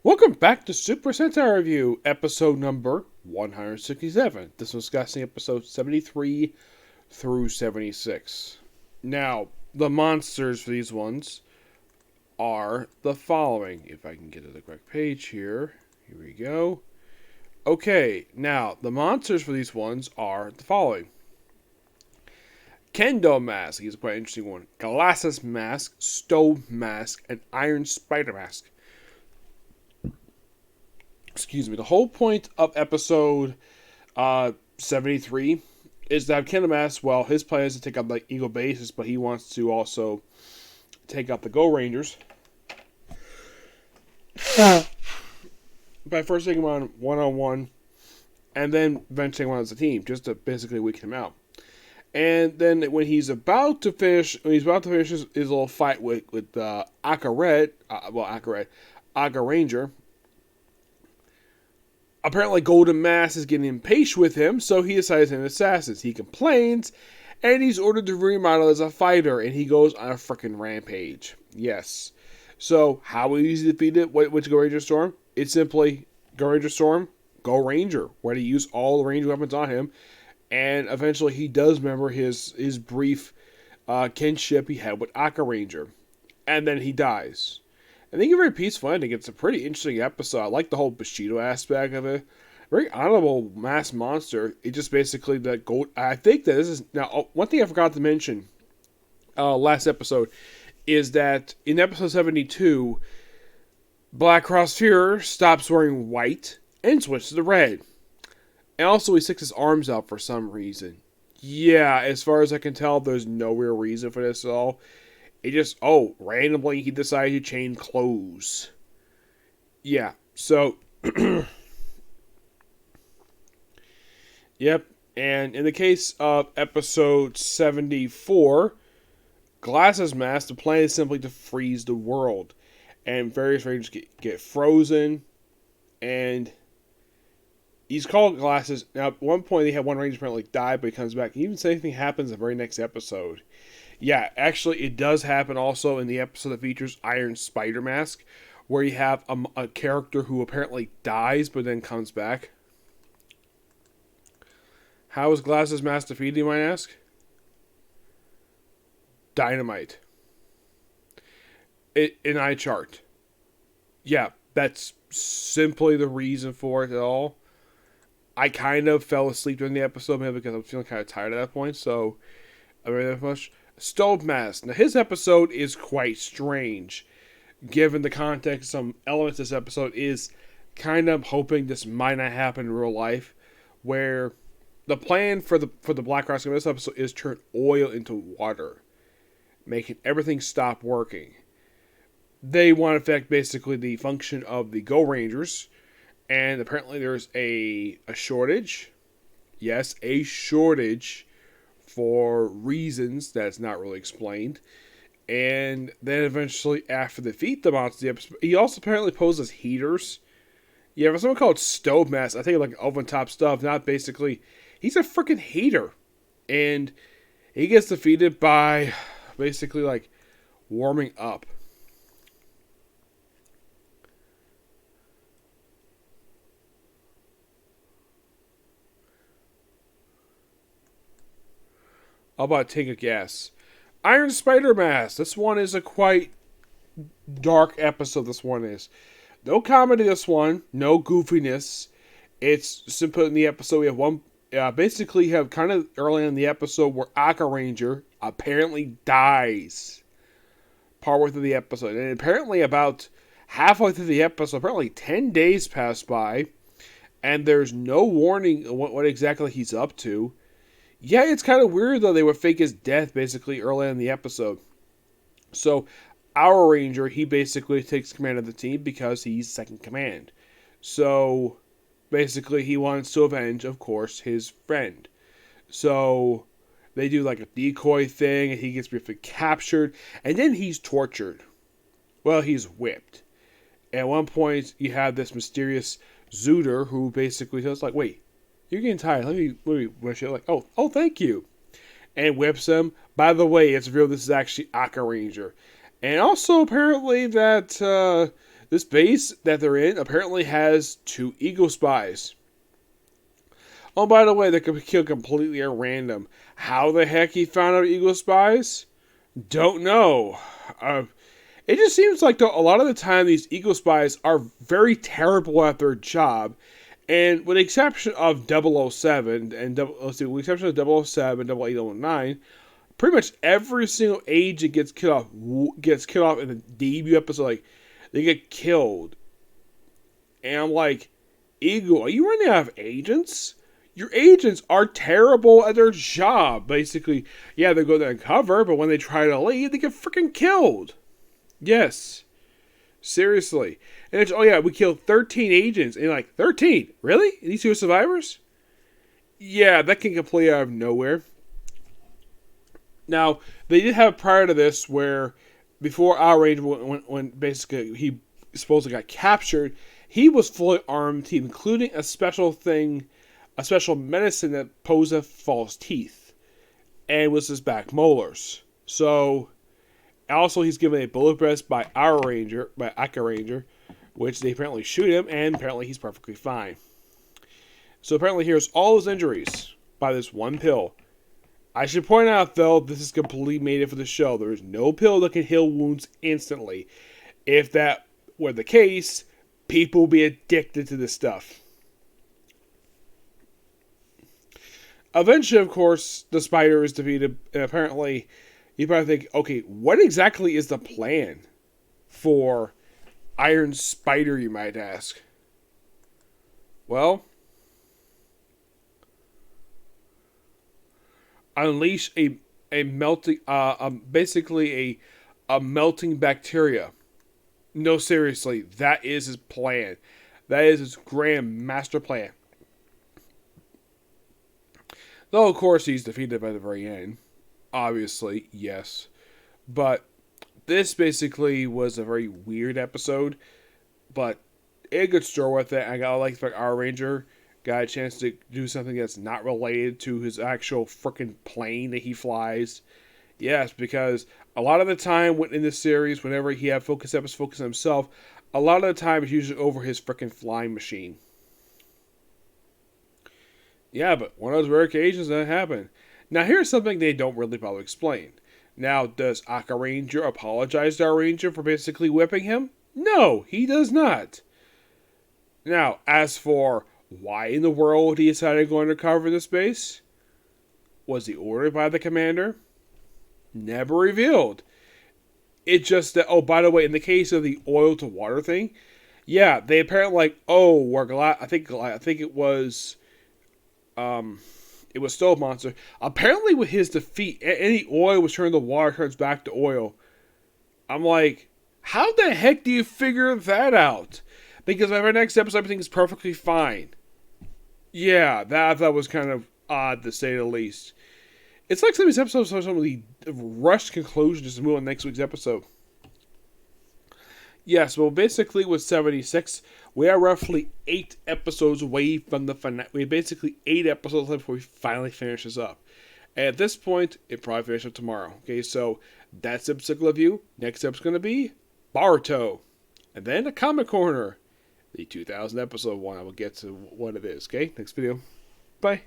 Welcome back to Super Sentai Review, episode number 167. This was discussing episodes 73 through 76. Now, the monsters for these ones are the following. If I can get to the correct page here. Here we go. Okay, now, the monsters for these ones are the following. Kendo Mask, he's a quite interesting one. Glasses Mask, Stove Mask, and Iron Spider Mask. Excuse me. The whole point of episode 73 is that Kendo Mask, well, his plan is to take out the Eagle Bases, but he wants to also take out the Gorengers. By first taking him on one-on-one, and then eventually one as a team, just to basically weaken him out. And then when he's about to finish his little fight with Gorenger, apparently Golden Mask is getting impatient with him, so he decides to send assassins. He complains, and he's ordered to remodel as a fighter, and he goes on a freaking rampage. Yes. So, how will he defeat it? Which Gorenger Storm? It's simply Gorenger Storm, Go Ranger, where he use all the range weapons on him, and eventually he does remember his brief kinship he had with Gorenger, and then he dies. I think a very peaceful ending. It's a pretty interesting episode. I like the whole Bushido aspect of it. Very honorable mass monster. It just basically I think that this is now one thing I forgot to mention. Last episode is that in episode 72, Black Cross Fear stops wearing white and switches to red. And also he sticks his arms out for some reason. Yeah, as far as I can tell, there's no real reason for this at all. It just, randomly he decided to change clothes. Yeah, so, yep, and in the case of episode 74, Glasses Mask, the plan is simply to freeze the world. And various rangers get frozen, and he's called Glasses. Now, at one point, they had one ranger apparently die, but he comes back. Even if anything happens in the very next episode. Yeah, actually, it does happen also in the episode that features Iron Spider Mask, where you have a character who apparently dies, but then comes back. How is Glasses Mask defeated, you might ask? Dynamite. An eye chart. Yeah, that's simply the reason for it at all. I kind of fell asleep during the episode, maybe because I was feeling kind of tired at that point, so I don't really that much. Stove Mask. Now, his episode is quite strange. Given the context, some elements of this episode is kind of hoping this might not happen in real life, where the plan for the Black Cross in this episode is turn oil into water, making everything stop working. They want to affect basically the function of the Go Rangers, and apparently there's a shortage. Yes, a shortage for reasons that's not really explained. And then eventually, after they defeat the monster, he also apparently poses heaters. Yeah, for someone called Stove Mask, I think like oven top stuff, not basically. He's a freaking heater. And he gets defeated by basically like warming up. How about take a guess? Iron Spider Mask. This one is a quite dark episode. This one is. No comedy this one. No goofiness. It's simply in the episode we have one. Basically, you have kind of early in the episode where Gorenger apparently dies. Partway through the episode. And apparently about halfway through the episode, apparently 10 days pass by. And there's no warning what exactly he's up to. Yeah, it's kind of weird, though. They would fake his death, basically, early in the episode. So, our Ranger, he basically takes command of the team because he's second command. So, basically, he wants to avenge, of course, his friend. So, they do like a decoy thing, and he gets briefly captured, and then he's tortured. Well, he's whipped. At one point, you have this mysterious Zooter who basically says, like, wait, you're getting tired. Let me wish you like, oh, thank you. And whips him. By the way, it's real. This is actually Gorenger. And also, apparently, that This base that they're in apparently has 2 Eagle Spies. Oh, by the way, they could be killed completely at random. How the heck he found out Eagle Spies? Don't know. It just seems like, though, a lot of the time these Eagle Spies are very terrible at their job. And with the exception of 007 and with the exception of 007, 00809, pretty much every single agent gets killed off in the debut episode. Like, they get killed. And I'm like, Eagle, are you running out of agents? Your agents are terrible at their job. Basically, yeah, they go there and cover, but when they try to leave, they get freaking killed. Yes. Seriously. And it's, oh yeah, we killed 13 agents. And you're like, 13? Really? And these 2 are survivors? Yeah, that came completely out of nowhere. Now, they did have prior to this where, before our Ranger, when basically he supposedly got captured, he was fully armed, including a special medicine that posed false teeth. And it was his back molars. So, also he's given a bullet vest by Aka Ranger, which they apparently shoot him, and apparently he's perfectly fine. So apparently here's all his injuries by this one pill. I should point out, though, this is completely made it for the show. There is no pill that can heal wounds instantly. If that were the case, people would be addicted to this stuff. Eventually, of course, the spider is defeated, and apparently, you probably think, okay, what exactly is the plan for Iron Spider, you might ask? Well, unleash a melting, basically a melting bacteria. No, seriously, that is his plan. That is his grand master plan. Though, of course, he's defeated by the very end. Obviously, yes. But this basically was a very weird episode. But a good story with it. I got like the our Ranger got a chance to do something that's not related to his actual freaking plane that he flies. Yes, because a lot of the time in this series, whenever he had focus episodes focus on himself, a lot of the time it's usually over his freaking flying machine. Yeah, but one of those rare occasions that happened. Now, here's something they don't really probably explain. Now, does Aka Ranger apologize to our Ranger for basically whipping him? No, he does not. Now, as for why in the world he decided to go undercover in this base, was he ordered by the commander? Never revealed. It's just that, oh, by the way, in the case of the oil to water thing, yeah, they apparently like, oh, we're glad. I think it was Stove Monster. Apparently, with his defeat, any oil was turned to water turns back to oil. I'm like, how the heck do you figure that out? Because by our next episode, everything is perfectly fine. Yeah, that I thought was kind of odd to say the least. It's like some of these episodes have some of the rushed conclusions just to move on next week's episode. Yes, well, basically with 76, we are roughly 8 episodes away from the finale. We have basically 8 episodes left before we finally finish this up. And at this point, it probably finishes up tomorrow. Okay, so that's the episode review. Next episode's going to be Baruto. And then the Comic Corner. The 2000 episode one. I will get to what it is. Okay, next video. Bye.